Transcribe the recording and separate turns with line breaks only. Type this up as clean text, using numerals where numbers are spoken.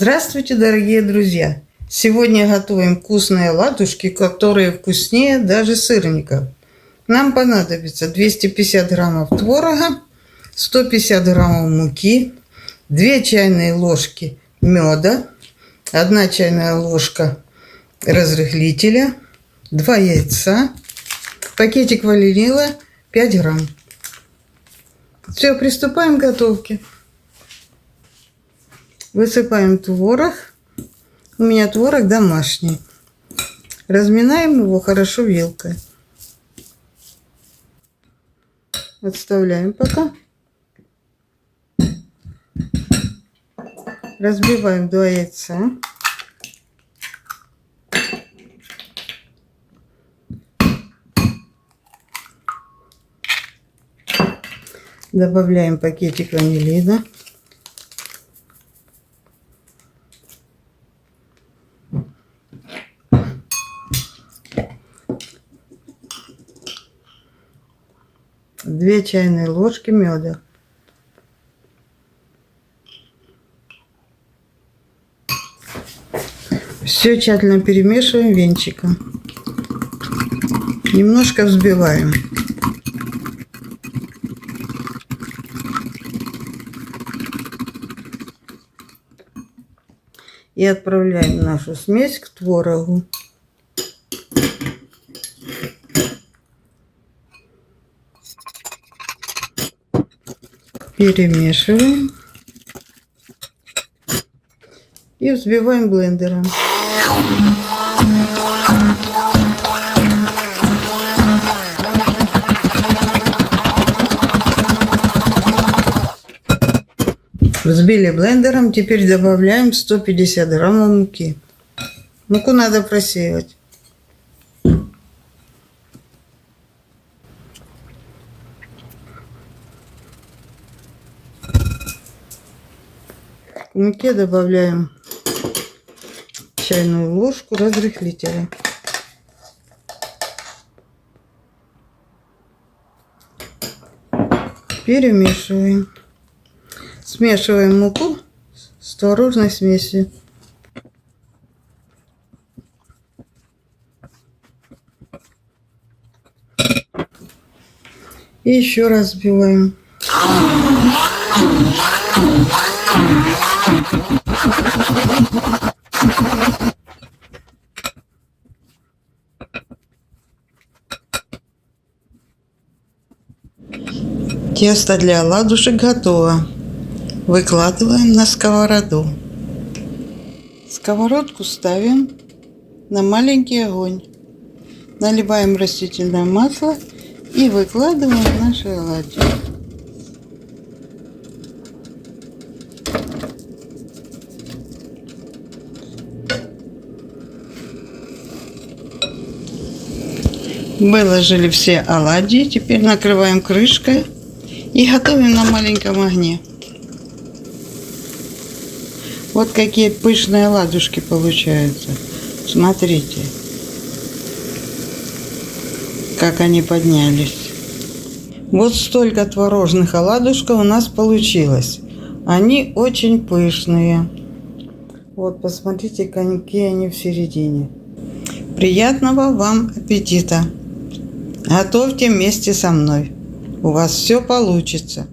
Здравствуйте, дорогие друзья! Сегодня готовим вкусные оладушки, которые вкуснее даже сырников. Нам понадобится 250 граммов творога, 150 граммов муки, 2 чайные ложки меда, 1 чайная ложка разрыхлителя, 2 яйца, пакетик ванилина 5 грамм. Все, приступаем к готовке. Высыпаем творог. У меня творог домашний. Разминаем его хорошо вилкой. Отставляем пока. Разбиваем 2 яйца. Добавляем пакетик ванилина. Две чайные ложки меда. Все тщательно перемешиваем венчиком. Немножко взбиваем. И отправляем нашу смесь к творогу. Перемешиваем и взбиваем блендером. Взбили блендером, теперь добавляем 150 граммов муки. Муку надо просеивать. К муке добавляем чайную ложку разрыхлителя. Перемешиваем. Смешиваем муку с творожной смесью. И еще раз взбиваем. Тесто для оладушек готово. Выкладываем на сковороду. Сковородку ставим на маленький огонь. Наливаем растительное масло и выкладываем наши оладьи. Выложили все оладьи. Теперь накрываем крышкой и готовим на маленьком огне. Вот какие пышные оладушки получаются. Смотрите, как они поднялись. Вот столько творожных оладушков у нас получилось. Они очень пышные. Вот, посмотрите, какие они в середине. Приятного вам аппетита! Готовьте вместе со мной. У вас все получится.